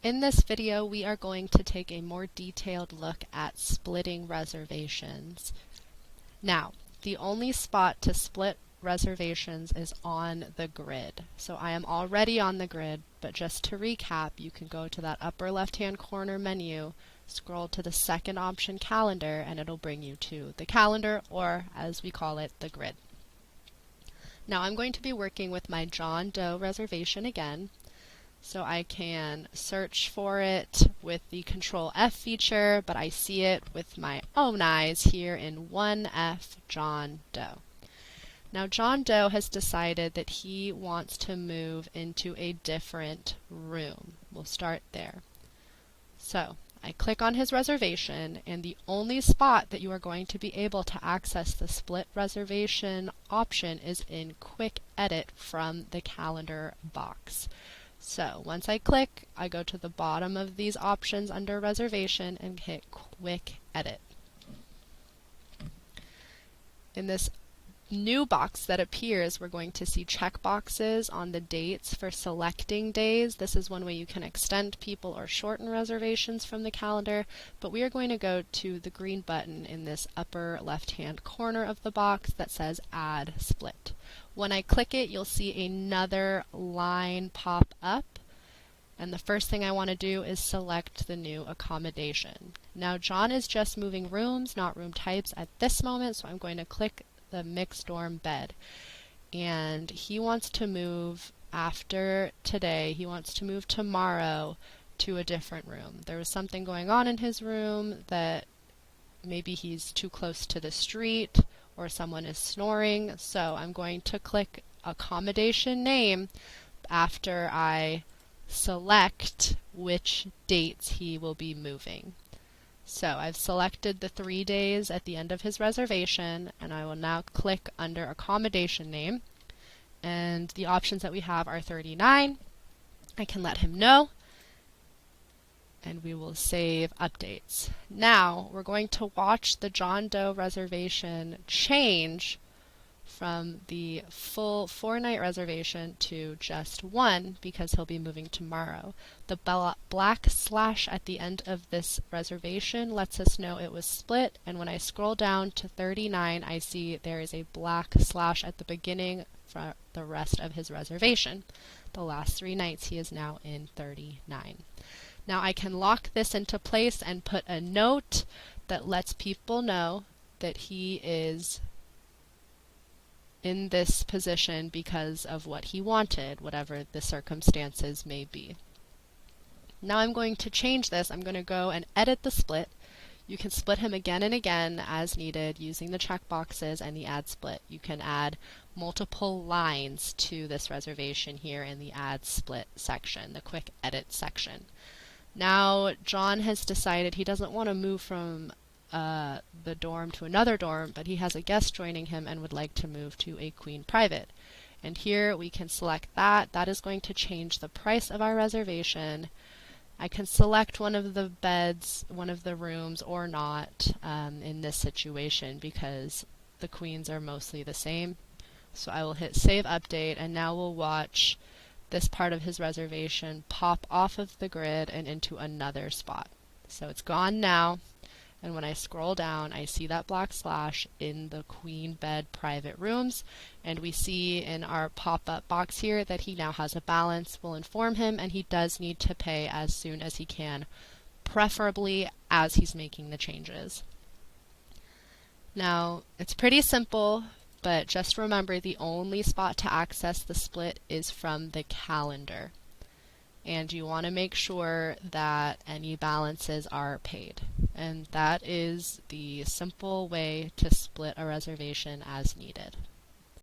In this video, we are going to take a more detailed look at splitting reservations. Now, the only spot to split reservations is on the grid. So I am already on the grid, but just to recap, you can go to that upper left-hand corner menu, scroll to the second option, Calendar, and it'll bring you to the calendar, or as we call it, the grid. Now I'm going to be working with my John Doe reservation again. So I can search for it with the Control F feature, but I see it with my own eyes here in 1F John Doe. Now John Doe has decided that he wants to move into a different room. We'll start there. So I click on his reservation, and the only spot that you are going to be able to access the split reservation option is in Quick Edit from the calendar box. So once I click, I go to the bottom of these options under reservation and hit Quick Edit. In this new box that appears, we're going to see checkboxes on the dates for selecting days. This is one way you can extend people or shorten reservations from the calendar, but we are going to go to the green button in this upper left-hand corner of the box that says Add Split. When I click it, you'll see another line pop up, and the first thing I want to do is select the new accommodation. Now John is just moving rooms, not room types at this moment, so I'm going to click the mixed dorm bed. And he wants to move after today, he wants to move tomorrow to a different room. There was something going on in his room that maybe he's too close to the street or someone is snoring, so I'm going to click accommodation name after I select which dates he will be moving. So I've selected the 3 days at the end of his reservation, and I will now click under accommodation name, and the options that we have are 39. I can let him know, and we will save updates. Now we're going to watch the John Doe reservation change from the full 4-night reservation to just 1 because he'll be moving tomorrow. The black slash at the end of this reservation lets us know it was split, and when I scroll down to 39, I see there is a black slash at the beginning for the rest of his reservation. The last 3 nights he is now in 39. Now I can lock this into place and put a note that lets people know that he is in this position because of what he wanted, whatever the circumstances may be. Now I'm going to change this. I'm going to go and edit the split. You can split him again and again as needed using the checkboxes and the add split. You can add multiple lines to this reservation here in the add split section, the quick edit section. Now John has decided he doesn't want to move from the dorm to another dorm, but he has a guest joining him and would like to move to a queen private. And here we can select that. That is going to change the price of our reservation. I can select one of the beds, one of the rooms, or not in this situation because the queens are mostly the same. So I will hit Save Update, and now we'll watch this part of his reservation pop off of the grid and into another spot. So it's gone now, and when I scroll down, I see that black slash in the queen bed private rooms, and we see in our pop-up box here that he now has a balance. We'll inform him, and he does need to pay as soon as he can, preferably as he's making the changes. Now, it's pretty simple, but just remember the only spot to access the split is from the calendar. And you want to make sure that any balances are paid. And that is the simple way to split a reservation as needed.